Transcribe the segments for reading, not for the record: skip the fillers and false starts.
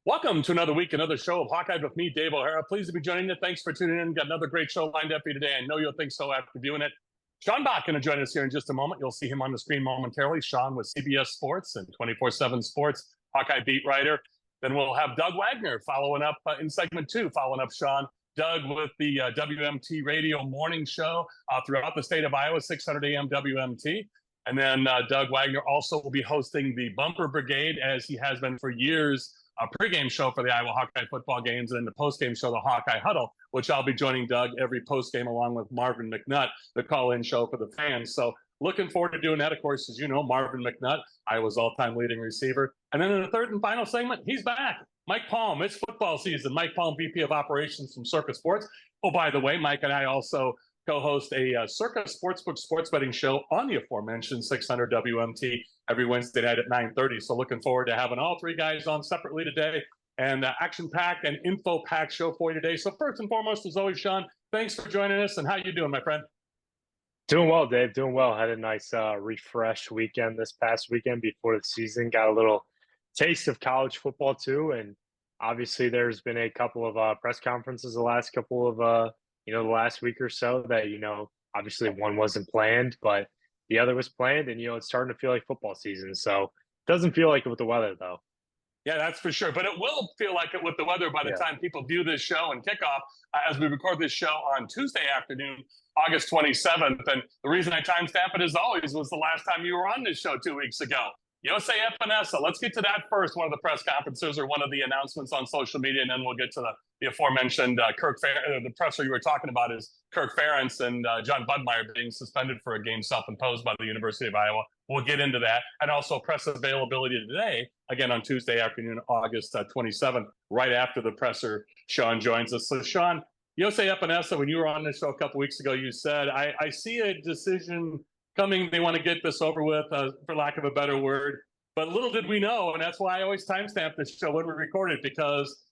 Welcome to another week, another show of Hawkeye with me, Dave O'Hara. Pleased to be joining you. Thanks for tuning in. Got another great show lined up for you today. I know you'll think so after viewing it. Sean Bock going to join us here in just a moment. You'll see him on the screen momentarily. Sean with CBS Sports and 24/7 Sports, Hawkeye beat writer. Then we'll have Doug Wagner following up in segment 2, following up Sean. Doug with the WMT Radio Morning Show throughout the state of Iowa, 600 AM WMT. And then Doug Wagner also will be hosting the Bumper Brigade, as he has been for years, a pregame show for the Iowa Hawkeye football games, and the postgame show, the Hawkeye Huddle, which I'll be joining Doug every postgame along with Marvin McNutt, the call-in show for the fans. So looking forward to doing that. Of course, as you know, Marvin McNutt, Iowa's all-time leading receiver. And then in the third and final segment, he's back. Mike Palm, it's football season. Mike Palm, VP of Operations from Circa Sports. Oh, by the way, Mike and I also co-host a Circa Sportsbook sports betting show on the aforementioned 600 WMT every Wednesday night at 9:30. So looking forward to having all three guys on separately today, and action-packed and info-packed show for you today. So first and foremost, as always, Sean, thanks for joining us. And how you doing, my friend? Doing well, Dave. Doing well. Had a nice refresh weekend this past weekend before the season. Got a little taste of college football too, and obviously there's been a couple of press conferences the last couple of the last week or so that obviously one wasn't planned, but the other was planned, and it's starting to feel like football season. So it doesn't feel like it with the weather though. Yeah, that's for sure. But it will feel like it with the weather by the time people view this show and kickoff as we record this show on Tuesday afternoon, August 27th. And the reason I timestamp it, as always, was the last time you were on this show 2 weeks ago. Iose Epeneza, let's get to that first, one of the press conferences or one of the announcements on social media, and then we'll get to the aforementioned Kirk. The presser you were talking about is Kirk Ferentz and John Budmyer being suspended for a game self-imposed by the University of Iowa. We'll get into that. And also press availability today, again on Tuesday afternoon, August 27th, right after the presser, Sean joins us. So Sean, Iose Epeneza, when you were on this show a couple weeks ago, you said, I see a decision coming. They want to get this over with, for lack of a better word. But little did we know, and that's why I always timestamp this show when we record it, because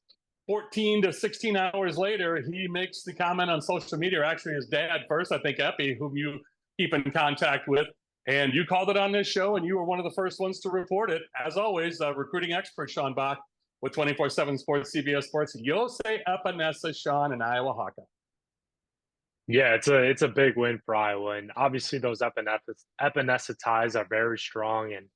14 to 16 hours later, he makes the comment on social media, or actually his dad first, I think Epi, whom you keep in contact with. And you called it on this show, and you were one of the first ones to report it. As always, recruiting expert Sean Bock with 24/7 Sports, CBS Sports, Iose Epeneza, Sean, and Iowa Hawkeye. Yeah, it's a big win for Iowa, and obviously those Epeneza ties are very strong, and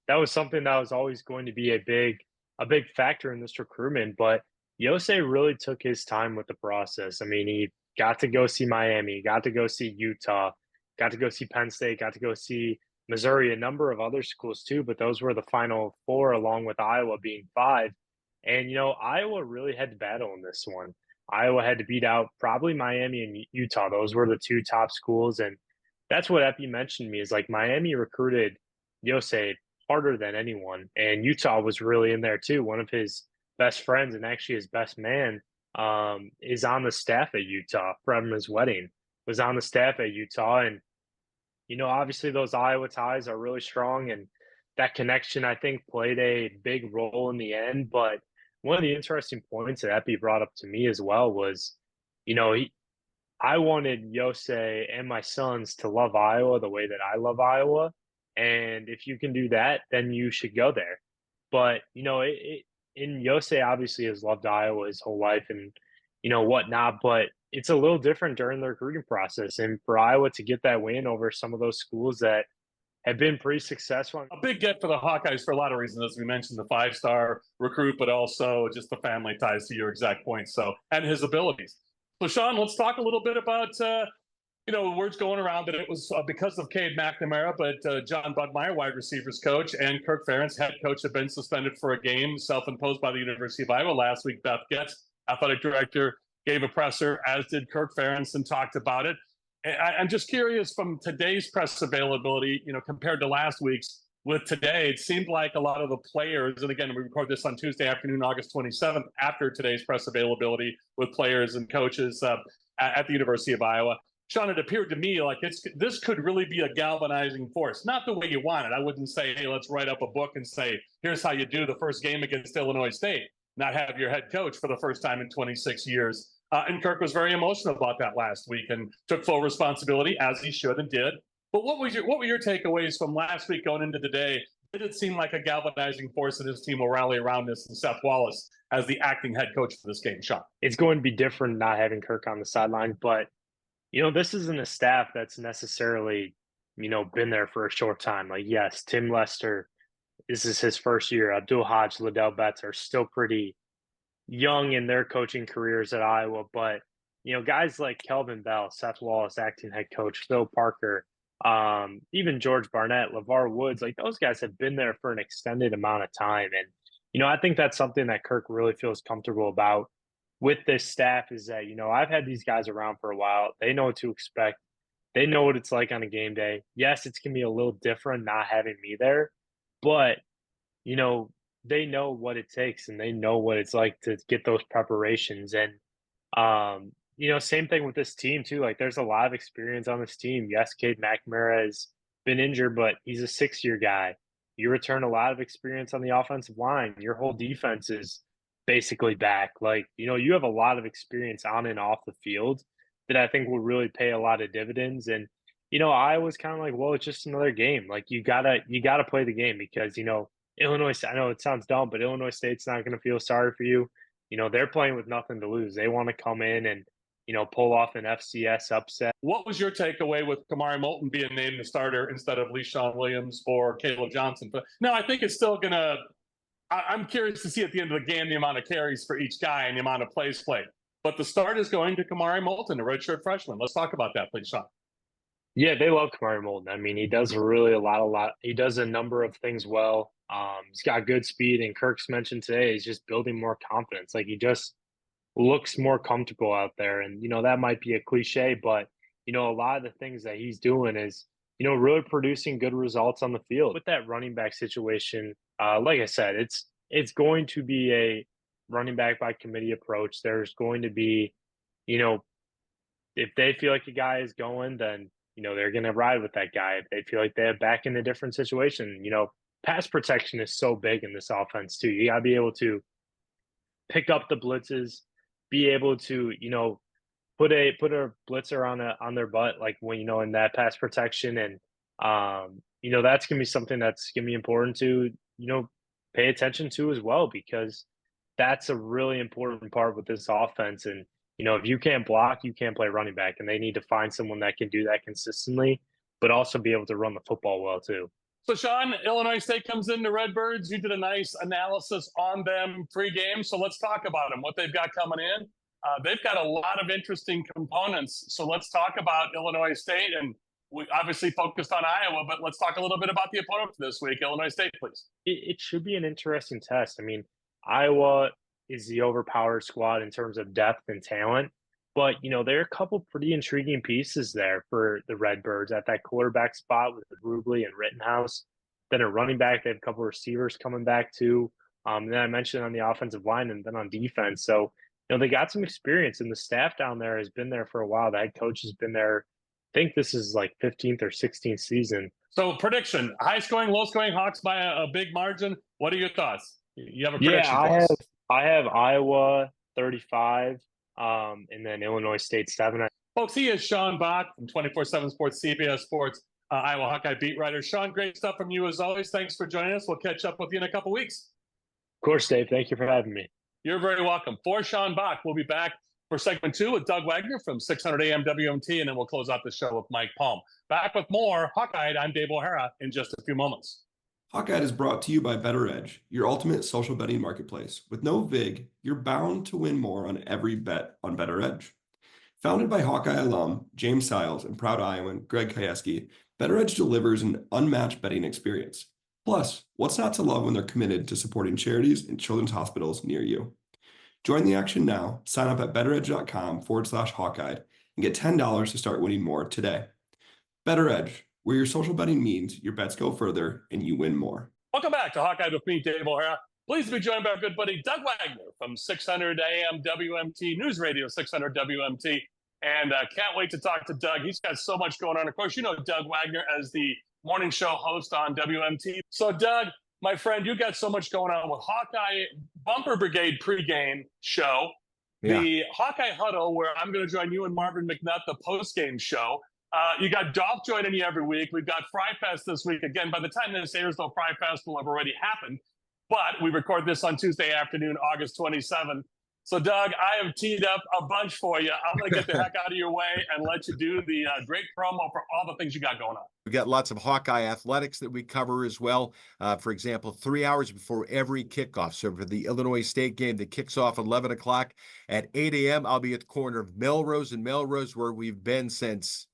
that was something that was always going to be a big factor in this recruitment. But Iose really took his time with the process. I mean, he got to go see Miami, got to go see Utah, got to go see Penn State, got to go see Missouri, a number of other schools too, but those were the final 4, along with Iowa being 5. And Iowa really had to battle in this one. Iowa had to beat out probably Miami and Utah. Those were the 2 top schools. And that's what Epi mentioned to me, is like Miami recruited Iose harder than anyone. And Utah was really in there too. One of his best friends, and actually his best man, is on the staff at Utah from his wedding, was on the staff at Utah. And, obviously those Iowa ties are really strong. And that connection, I think, played a big role in the end. But one of the interesting points that Epi brought up to me as well was, I wanted Iose and my sons to love Iowa the way that I love Iowa. And if you can do that, then you should go there. But, Iose obviously has loved Iowa his whole life and, whatnot. But it's a little different during the recruiting process. And for Iowa to get that win over some of those schools that have been pretty successful. A big get for the Hawkeyes for a lot of reasons, as we mentioned, the 5-star recruit, but also just the family ties, to your exact point. So, and his abilities. So, Sean, let's talk a little bit about, words going around that it was because of Cade McNamara, but John Budmyer, wide receivers coach, and Kirk Ferentz, head coach, have been suspended for a game self-imposed by the University of Iowa. Last week, Beth Getz, athletic director, gave a presser, as did Kirk Ferentz, and talked about it. I'm just curious, from today's press availability, compared to last week's, with today, it seemed like a lot of the players, and again, we record this on Tuesday afternoon, August 27th, after today's press availability with players and coaches at the University of Iowa. Sean, it appeared to me like this could really be a galvanizing force. Not the way you want it. I wouldn't say, hey, let's write up a book and say, here's how you do the first game against Illinois State, not have your head coach for the first time in 26 years. And Kirk was very emotional about that last week and took full responsibility, as he should and did. But what were your takeaways from last week going into today, Did it seem like a galvanizing force that his team will rally around this and Seth Wallace as the acting head coach for this game, Sean? It's going to be different not having Kirk on the sideline, but this isn't a staff that's necessarily, been there for a short time. Like, yes, Tim Lester, this is his first year. Abdul Hodge, Liddell Betts are still pretty young in their coaching careers at Iowa, but guys like Kelvin Bell, Seth Wallace, acting head coach, Phil Parker, even George Barnett, LeVar Woods, like those guys have been there for an extended amount of time. And, I think that's something that Kirk really feels comfortable about with this staff is that, I've had these guys around for a while. They know what to expect. They know what it's like on a game day. Yes, it's going to be a little different not having me there, but, they know what it takes and they know what it's like to get those preparations. And, same thing with this team too. Like there's a lot of experience on this team. Yes, Cade McNamara has been injured, but he's a 6-year guy. You return a lot of experience on the offensive line. Your whole defense is basically back. Like, you have a lot of experience on and off the field that I think will really pay a lot of dividends. And, I was kind of like, well, it's just another game. Like you gotta play the game because, Illinois, I know it sounds dumb, but Illinois State's not going to feel sorry for you. They're playing with nothing to lose. They want to come in and, pull off an FCS upset. What was your takeaway with Kamari Moulton being named the starter instead of LeSean Williams or Caleb Johnson? But no, I think it's still going to – I'm curious to see at the end of the game the amount of carries for each guy and the amount of plays played. But the start is going to Kamari Moulton, a redshirt freshman. Let's talk about that, please, Sean. Yeah, they love Kamari Moulton. I mean, he does really a lot. He does a number of things well. He's got good speed, and Kirk's mentioned today he's just building more confidence. Like he just looks more comfortable out there, and that might be a cliche, but a lot of the things that he's doing is really producing good results on the field. With that running back situation, like I said, it's going to be a running back by committee approach. There's going to be, if they feel like a guy is going, then they're going to ride with that guy. If they feel like they're back in a different situation, pass protection is so big in this offense too. You got to be able to pick up the blitzes, be able to, put a blitzer on their butt, like when, in that pass protection. And, that's going to be something that's going to be important to, pay attention to as well, because that's a really important part with this offense. And, if you can't block, you can't play running back, and they need to find someone that can do that consistently, but also be able to run the football well too. So, Sean, Illinois State comes into Redbirds. You did a nice analysis on them pre-game. So let's talk about them, what they've got coming in. They've got a lot of interesting components. So let's talk about Illinois State. And we obviously focused on Iowa, but let's talk a little bit about the opponent for this week. Illinois State, please. It should be an interesting test. I mean, Iowa is the overpowered squad in terms of depth and talent. But, there are a couple pretty intriguing pieces there for the Redbirds at that quarterback spot with Rubley and Rittenhouse. Then a running back, they have a couple of receivers coming back too. And then I mentioned on the offensive line and then on defense. So, they got some experience, and the staff down there has been there for a while. The head coach has been there. I think this is like 15th or 16th season. So prediction, high scoring, low scoring, Hawks by a big margin. What are your thoughts? You have a prediction? Yeah, I have Iowa 35. And then Illinois State 7. Folks, he is Sean Bock from 24/7 Sports, CBS Sports, Iowa Hawkeye beat writer. Sean, great stuff from you as always. Thanks for joining us. We'll catch up with you in a couple weeks. Of course, Dave. Thank you for having me. You're very welcome. For Sean Bock, we'll be back for segment 2 with Doug Wagner from 600 AM WMT, and then we'll close out the show with Mike Palm. Back with more Hawkeye. I'm Dave O'Hara in just a few moments. Hawkeye is brought to you by Better Edge, your ultimate social betting marketplace. With no VIG, you're bound to win more on every bet on Better Edge. Founded by Hawkeye alum James Siles and proud Iowan Greg Kieski, Better Edge delivers an unmatched betting experience. Plus, what's not to love when they're committed to supporting charities and children's hospitals near you? Join the action now. Sign up at betteredge.com/Hawkeye and get $10 to start winning more today. Better Edge, where your social betting means your bets go further and you win more. Welcome back to Hawkeye with me, Dave O'Hara. Pleased to be joined by our good buddy Doug Wagner from 600 AM WMT, News Radio 600 WMT. And can't wait to talk to Doug. He's got so much going on. Of course, you know Doug Wagner as the morning show host on WMT. So, Doug, my friend, you got so much going on with Hawkeye Bumper Brigade pregame show, the Hawkeye Huddle, where I'm going to join you and Marvin McNutt, the postgame show. You got Dolph joining you every week. We've got Fry Fest this week. Again, by the time this airs, though, Fry Fest will have already happened. But we record this on Tuesday afternoon, August 27th. So, Doug, I have teed up a bunch for you. I'm going to get the heck out of your way and let you do the great promo for all the things you got going on. We've got lots of Hawkeye athletics that we cover as well. For example, 3 hours before every kickoff. So for the Illinois State game that kicks off 11 o'clock at 8 a.m., I'll be at the corner of Melrose and Melrose, where we've been since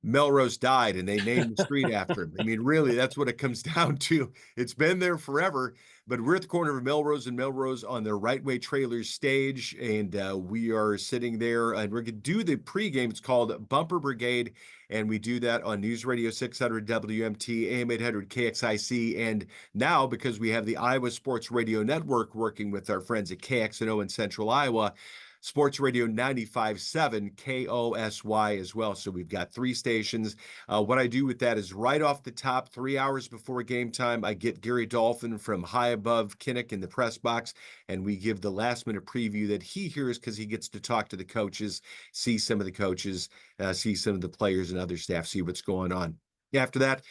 Melrose died and they named the street after him. I mean, really, that's what it comes down to. It's been there forever, but we're at the corner of Melrose and Melrose on the Right Way Trailers stage, and we are sitting there, and we're going to do the pregame. It's called Bumper Brigade, and we do that on News Radio 600 WMT, AM 800 KXIC, and now, because we have the Iowa Sports Radio Network working with our friends at KXNO in Central Iowa, Sports Radio 95.7 KOSY as well. So we've got 3 stations. What I do with that is right off the top, 3 hours before game time, I get Gary Dolphin from high above Kinnick in the press box, and we give the last minute preview that he hears because he gets to talk to the coaches, see some of the coaches, see some of the players and other staff, see what's going on. After that,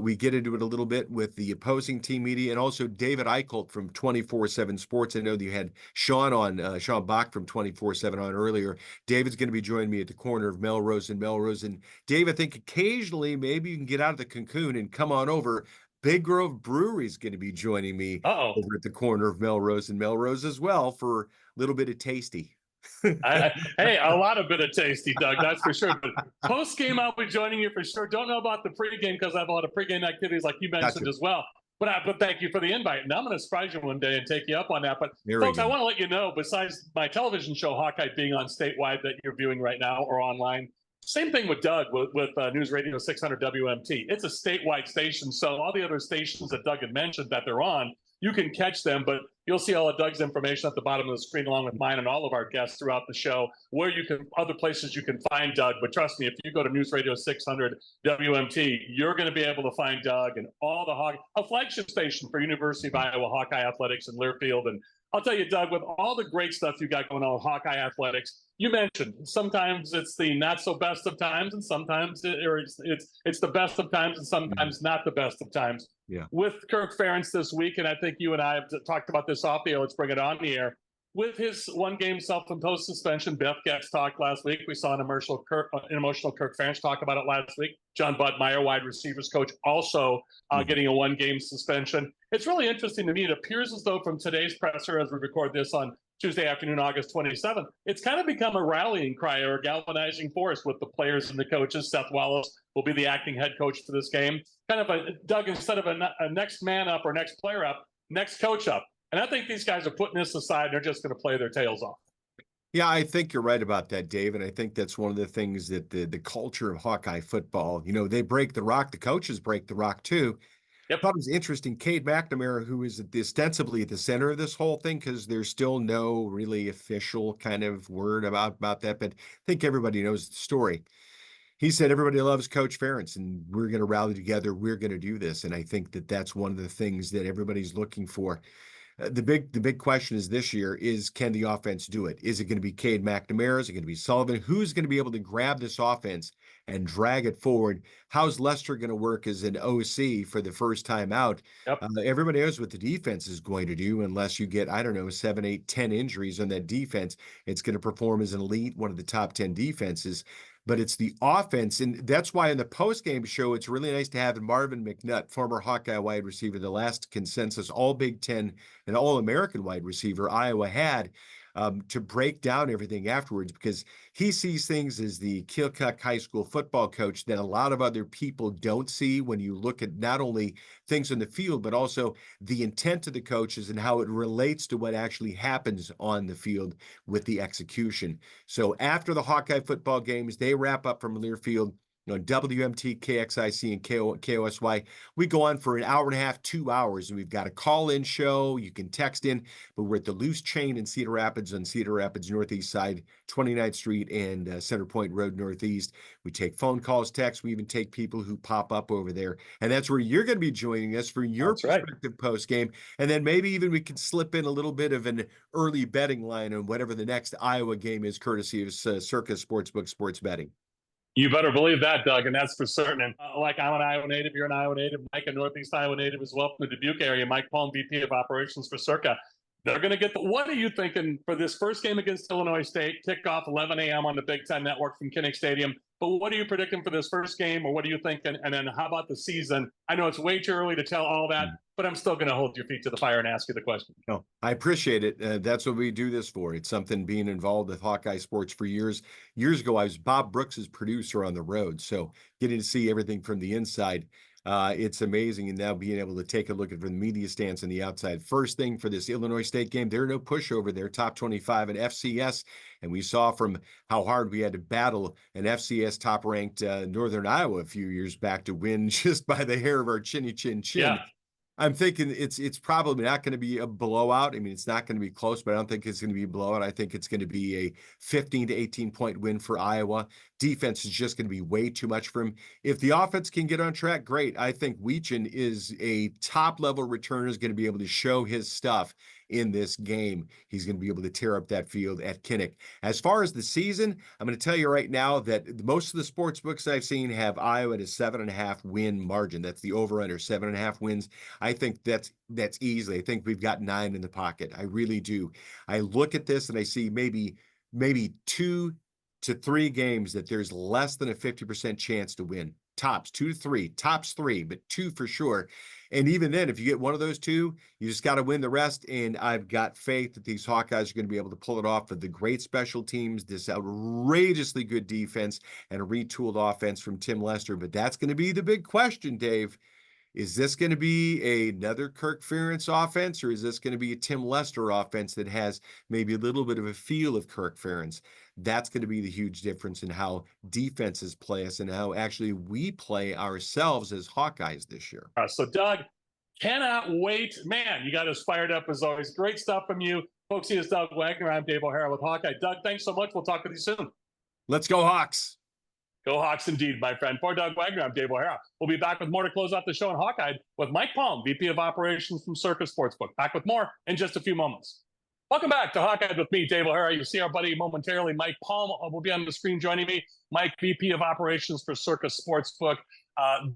we get into it a little bit with the opposing team media and also David Eichholt from 24/7 Sports. I know that you had Sean on, Sean Bock from 24/7 on earlier. David's going to be joining me at the corner of Melrose and Melrose. And Dave, I think occasionally maybe you can get out of the cocoon and come on over. Big Grove Brewery is going to be joining me over at the corner of Melrose and Melrose as well for a little bit of tasty. Hey, a lot of bit of tasty, Doug, that's for sure. But post game, I'll be joining you for sure. Don't know about the pregame because I have a lot of pregame activities, like you mentioned as well. But thank you for the invite. And I'm going to surprise you one day and take you up on that. But folks, I want to let you know, besides my television show, Hawkeye, being on statewide that you're viewing right now or online, same thing with Doug with News Radio 600 WMT. It's a statewide station. So all the other stations that Doug had mentioned that they're on, you can catch them, but you'll see all of Doug's information at the bottom of the screen, along with mine and all of our guests throughout the show, where you can, other places you can find Doug. But trust me, if you go to News Radio 600 WMT, you're going to be able to find Doug and all the a flagship station for University of Iowa Hawkeye Athletics in Learfield. And I'll tell you, Doug, with all the great stuff you got going on with Hawkeye Athletics, you mentioned sometimes it's the not so best of times, and sometimes it's the best of times, and sometimes not the best of times. Yeah. With Kirk Ferentz this week, and I think you and I have talked about this off the air. Let's bring it on the air. With his one-game self-imposed suspension, Beth Getz talked last week. We saw an emotional Kirk Ferentz talk about it last week. John Budmyer, wide receivers coach, also getting a one-game suspension. It's really interesting to me. It appears as though from today's presser, as we record this on Tuesday afternoon, August 27th, it's kind of become a rallying cry or a galvanizing force with the players and the coaches. Seth Wallace will be the acting head coach for this game. Kind of Doug, instead of a next man up or next player up, next coach up. And I think these guys are putting this aside. And they're just going to play their tails off. Yeah, I think you're right about that, Dave. And I think that's one of the things that the culture of Hawkeye football, you know, they break the rock. The coaches break the rock too. Yep. I thought it was interesting. Cade McNamara, who is ostensibly at the center of this whole thing, because there's still no really official kind of word about that. But I think everybody knows the story. He said, everybody loves Coach Ferentz, and we're going to rally together. We're going to do this. And I think that that's one of the things that everybody's looking for. The big question is this year is, can the offense do it? Is it going to be Cade McNamara? Is it going to be Sullivan? Who's going to be able to grab this offense and drag it forward? How's Lester going to work as an OC for the first time out? Yep. Everybody knows what the defense is going to do unless you get, 7, 8, 10 injuries on that defense. It's going to perform as an elite, one of the top 10 defenses. But it's the offense, and that's why in the postgame show, it's really nice to have Marvin McNutt, former Hawkeye wide receiver, the last consensus All-Big Ten and All-American wide receiver Iowa had, to break down everything afterwards, because he sees things as the Keokuk High School football coach that a lot of other people don't see when you look at not only things on the field, but also the intent of the coaches and how it relates to what actually happens on the field with the execution. So after the Hawkeye football games, they wrap up from Learfield. On WMT, KXIC, and KOSY, we go on for an hour and a half, 2 hours, and we've got a call-in show. You can text in, but we're at the Loose Chain in Cedar Rapids on Cedar Rapids Northeast Side, 29th Street and Center Point Road Northeast. We take phone calls, texts. We even take people who pop up over there, and that's where you're going to be joining us for your perspective post-game, and then maybe even we can slip in a little bit of an early betting line on whatever the next Iowa game is, courtesy of Circa Sportsbook Sports Betting. You better believe that, Doug, and that's for certain. And like I'm an Iowa native, you're an Iowa native, Mike, a Northeast Iowa native as well from the Dubuque area. Mike Palm, VP of Operations for Circa. They're going to get what are you thinking for this first game against Illinois State? Kickoff 11 a.m. on the Big Ten Network from Kinnick Stadium. But what are you predicting for this first game, or what are you thinking? And then how about the season? I know it's way too early to tell all that, but I'm still going to hold your feet to the fire and ask you the question. No, I appreciate it. That's what we do this for. It's something being involved with Hawkeye Sports for years. Years ago, I was Bob Brooks's producer on the road, so getting to see everything from the inside, it's amazing. And now being able to take a look at from the media stance on the outside. First thing for this Illinois State game, there are no pushover. They're top 25 in FCS, and we saw from how hard we had to battle an FCS top-ranked Northern Iowa a few years back to win just by the hair of our chinny chin chin. Yeah. I'm thinking it's probably not going to be a blowout. I mean, it's not going to be close, but I don't think it's going to be a blowout. I think it's going to be a 15 to 18 point win for Iowa. Defense is just going to be way too much for him. If the offense can get on track, great. I think Weechin is a top level returner, is going to be able to show his stuff in this game. He's going to be able to tear up that field at Kinnick. As far as the season, I'm going to tell you right now that most of the sports books I've seen have Iowa at a 7.5 win margin. That's the over under 7.5 wins. I think that's easily. I think we've got 9 in the pocket. I really do. I look at this and I see maybe 2 to 3 games that there's less than a 50% chance to win. Tops 2 to 3, tops 3, but 2 for sure. And even then, if you get one of those 2, you just got to win the rest. And I've got faith that these Hawkeyes are going to be able to pull it off with the great special teams, this outrageously good defense, and a retooled offense from Tim Lester. But that's going to be the big question, Dave. Is this going to be another Kirk Ferentz offense, or is this going to be a Tim Lester offense that has maybe a little bit of a feel of Kirk Ferentz? That's going to be the huge difference in how defenses play us and how actually we play ourselves as Hawkeyes this year. So, Doug, cannot wait. Man, you got us fired up as always. Great stuff from you. Folks, he is Doug Wagner. I'm Dave O'Hara with Hawkeye. Doug, thanks so much. We'll talk with you soon. Let's go Hawks. Go Hawks indeed, my friend. For Doug Wagner, I'm Dave O'Hara. We'll be back with more to close out the show on Hawkeye with Mike Palm, VP of Operations from Circa Sportsbook. Back with more in just a few moments. Welcome back to Hawkeye with me, Dave O'Hara. You see our buddy momentarily, Mike Palm, will be on the screen joining me. Mike, VP of Operations for Circa Sportsbook,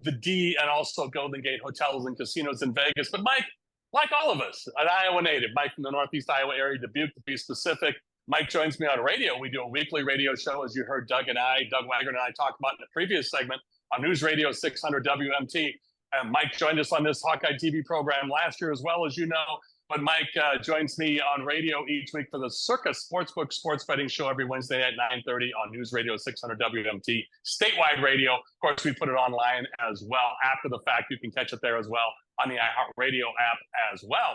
the D, and also Golden Gate Hotels and Casinos in Vegas. But Mike, like all of us, an Iowa native, Mike from the Northeast Iowa area, Dubuque to be specific. Mike joins me on radio. We do a weekly radio show, as you heard Doug Wagner and I talk about in the previous segment on News Radio 600 WMT. And Mike joined us on this Hawkeye TV program last year as well, as you know. But Mike joins me on radio each week for the Circa Sportsbook sports betting show every Wednesday at 9:30 on News Radio 600 WMT, statewide radio. Of course, we put it online as well. After the fact, you can catch it there as well on the iHeartRadio app as well.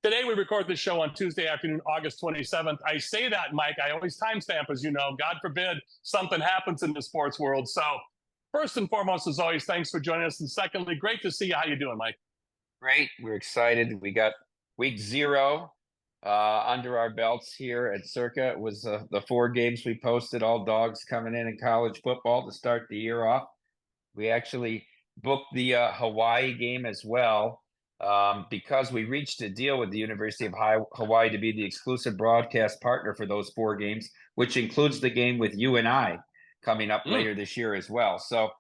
Today, we record this show on Tuesday afternoon, August 27th. I say that, Mike, I always timestamp, as you know. God forbid something happens in the sports world. So first and foremost, as always, thanks for joining us. And secondly, great to see you. How you doing, Mike? Great. We're excited. We got week 0 under our belts here at Circa. It was the 4 games we posted, all dogs coming in college football to start the year off. We actually booked the Hawaii game as well. Because we reached a deal with the University of Hawaii to be the exclusive broadcast partner for those 4 games, which includes the game with you and I coming up later this year as well. So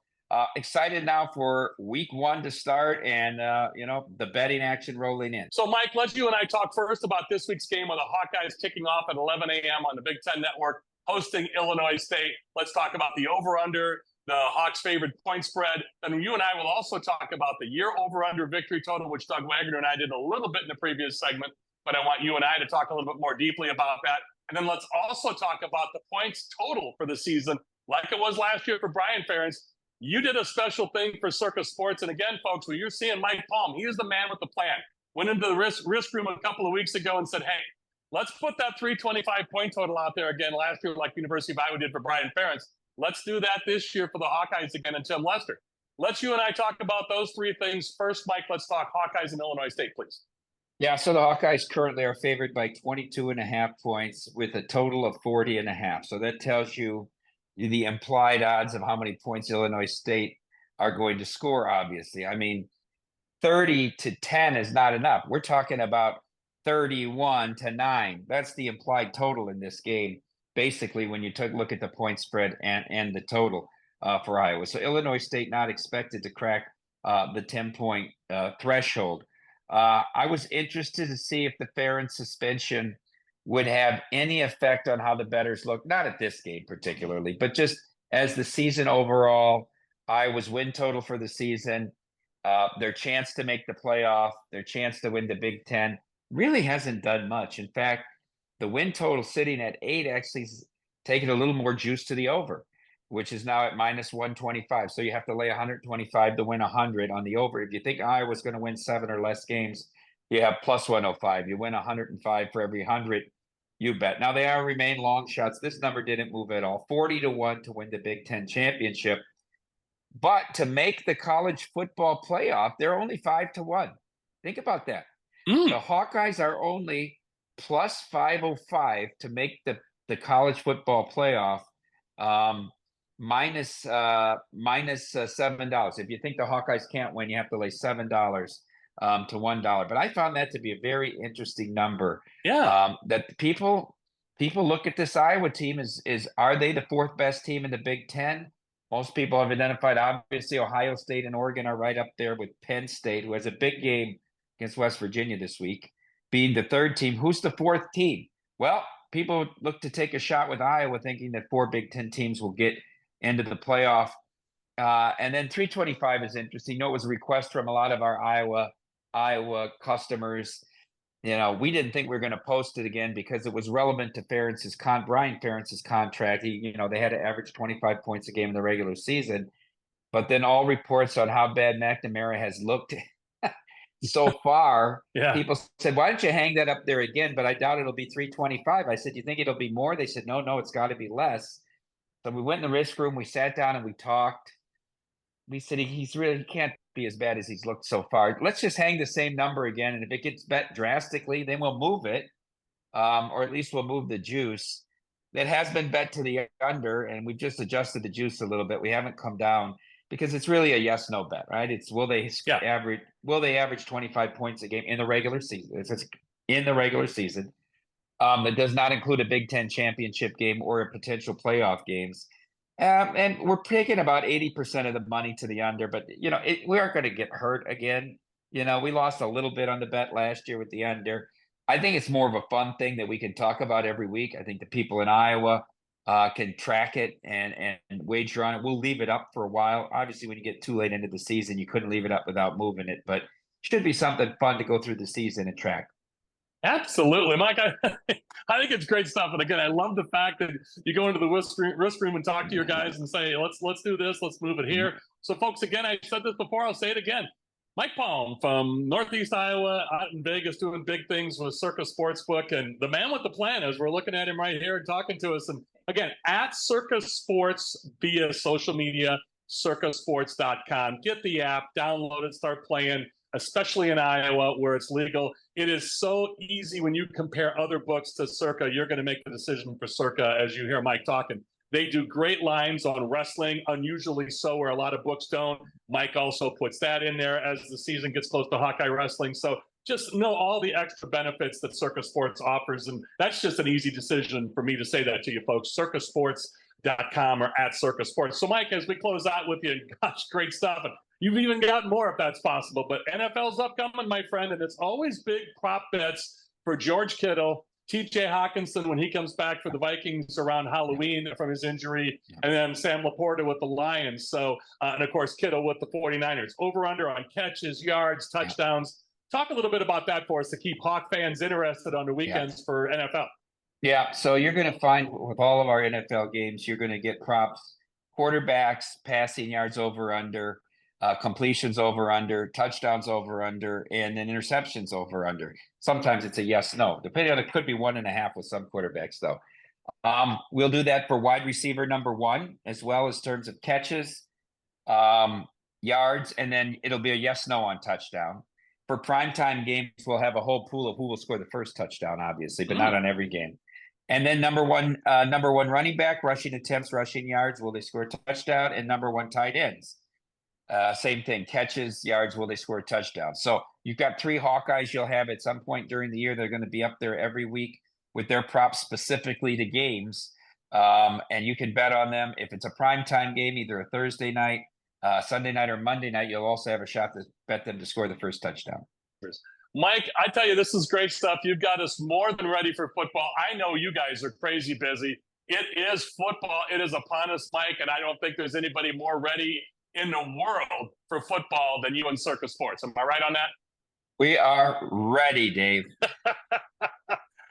excited now for week 1 to start and, the betting action rolling in. So, Mike, let's you and I talk first about this week's game with the Hawkeyes kicking off at 11 a.m. on the Big Ten Network, hosting Illinois State. Let's talk about the over-under, the Hawks' favorite point spread. And you and I will also talk about the year over-under victory total, which Doug Wagner and I did a little bit in the previous segment, but I want you and I to talk a little bit more deeply about that. And then let's also talk about the points total for the season, like it was last year for Brian Ferentz. You did a special thing for Circa Sports. And again, folks, when you're seeing Mike Palm, he is the man with the plan. Went into the risk room a couple of weeks ago and said, hey, let's put that 325 point total out there again last year, like University of Iowa did for Brian Ferentz. Let's do that this year for the Hawkeyes again and Tim Lester. Let's you and I talk about those 3 things. First, Mike, let's talk Hawkeyes and Illinois State, please. Yeah, so the Hawkeyes currently are favored by 22.5 points with a total of 40.5. So that tells you the implied odds of how many points Illinois State are going to score, obviously. I mean, 30-10 is not enough. We're talking about 31-9. That's the implied total in this game. Basically, when you look at the point spread and the total. for Iowa. So Illinois State not expected to crack the 10-point threshold. I was interested to see if the Ferentz suspension would have any effect on how the bettors look, not at this game particularly, but just as the season overall. Iowa's win total for the season, their chance to make the playoff, their chance to win the Big Ten really hasn't done much. In fact, the win total sitting at 8 actually is taking a little more juice to the over, which is now at minus 125. So you have to lay 125 to win 100 on the over. If you think Iowa's going to win 7 or less games, you have plus 105. You win 105 for every 100 you bet. Now they are remain long shots. This number didn't move at all. 40-1 to win the Big Ten championship. But to make the college football playoff, they're only 5-1. Think about that. The Hawkeyes are only plus 505 to make the college football playoff, minus $7. If you think the Hawkeyes can't win, you have to lay $7 to $1. But I found that to be a very interesting number. Yeah. That people look at this Iowa team is are they the 4th best team in the Big Ten? Most people have identified, obviously, Ohio State and Oregon are right up there with Penn State, who has a big game against West Virginia this week, being the 3rd team. Who's the 4th team? Well, people look to take a shot with Iowa, thinking that 4 Big Ten teams will get into the playoff. And then 325 is interesting. You know, it was a request from a lot of our Iowa customers. You know, we didn't think we were going to post it again because it was relevant to Brian Ferentz's contract. They had to average 25 points a game in the regular season. But then all reports on how bad McNamara has looked so far, people said, why don't you hang that up there again? But I doubt it'll be 325. I said, you think it'll be more? They said, no, it's got to be less. So we went in the risk room, we sat down and we talked. We said, he can't be as bad as he's looked so far. Let's just hang the same number again. And if it gets bet drastically, then we'll move it. Or at least we'll move the juice. That has been bet to the under, and we've just adjusted the juice a little bit. We haven't come down because it's really a yes/no bet, right? It's will they average 25 points a game in the regular season? It's in the regular season. That does not include a Big Ten championship game or a potential playoff games. And we're picking about 80% of the money to the under, but we aren't going to get hurt again. We lost a little bit on the bet last year with the under. I think it's more of a fun thing that we can talk about every week. I think the people in Iowa can track it and wager on it. We'll leave it up for a while. Obviously, when you get too late into the season, you couldn't leave it up without moving it, but it should be something fun to go through the season and track. Absolutely, Mike. I think it's great stuff. And again, I love the fact that you go into the risk room and talk to your guys and say, let's do this. Let's move it here. So folks, again, I said this before, I'll say it again. Mike Palm from Northeast Iowa out in Vegas doing big things with Circa Sportsbook, and the man with the plan as we're looking at him right here and talking to us. And again, at Circa Sports via social media, circasports.com. Get the app, download it, start playing, especially in Iowa where it's legal. It is so easy when you compare other books to Circa. You're going to make the decision for Circa as you hear Mike talking. They do great lines on wrestling, unusually so, where a lot of books don't. Mike also puts that in there as the season gets close to Hawkeye wrestling. So just know all the extra benefits that Circa Sports offers. And that's just an easy decision for me to say that to you folks. circasports.com or at Circa Sports. So Mike, as we close out with you, gosh, great stuff. And you've even got more if that's possible. But NFL's upcoming, my friend, and it's always big prop bets for George Kittle, TJ Hawkinson when he comes back for the Vikings around Halloween from his injury, and then Sam Laporta with the Lions. So, and of course, Kittle with the 49ers. Over-under on catches, yards, touchdowns. Talk a little bit about that for us to keep Hawk fans interested on the weekends for NFL. Yeah, so you're going to find with all of our NFL games, you're going to get props, quarterbacks, passing yards over-under, completions over-under, touchdowns over-under, and then interceptions over-under. Sometimes it's a yes/no. Depending on it, could be 1.5 with some quarterbacks, though. We'll do that for wide receiver number 1, as well as terms of catches, yards, and then it'll be a yes/no on touchdown. For primetime games, we'll have a whole pool of who will score the first touchdown, obviously, but not on every game. And then number one running back, rushing attempts, rushing yards, will they score a touchdown? And number 1 tight ends. Same thing, catches, yards, will they score a touchdown? So you've got 3 Hawkeyes you'll have at some point during the year. They're going to be up there every week with their props specifically to games. And you can bet on them. If it's a primetime game, either a Thursday night, Sunday night, or Monday night, you'll also have a shot to bet them to score the first touchdown. Mike, I tell you, this is great stuff. You've got us more than ready for football. I know you guys are crazy busy. It is football. It is upon us, Mike, and I don't think there's anybody more ready in the world for football than you and Circa Sports. Am I right on that? We are ready, Dave.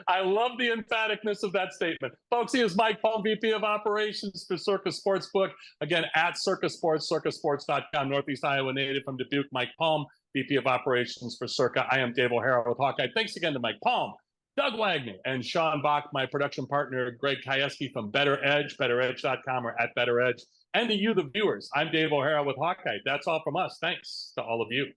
I love the emphaticness of that statement. Folks, he is Mike Palm, VP of Operations for Circa Sportsbook. Again, at Circa Sports, circasports.com, Northeast Iowa native from Dubuque, Mike Palm, VP of Operations for Circa. I am Dave O'Hara with Hawkeye. Thanks again to Mike Palm, Doug Wagner, and Sean Bock, my production partner, Greg Kajewski from Better Edge, betteredge.com or at Better Edge. And to you, the viewers, I'm Dave O'Hara with Hawkeye. That's all from us. Thanks to all of you.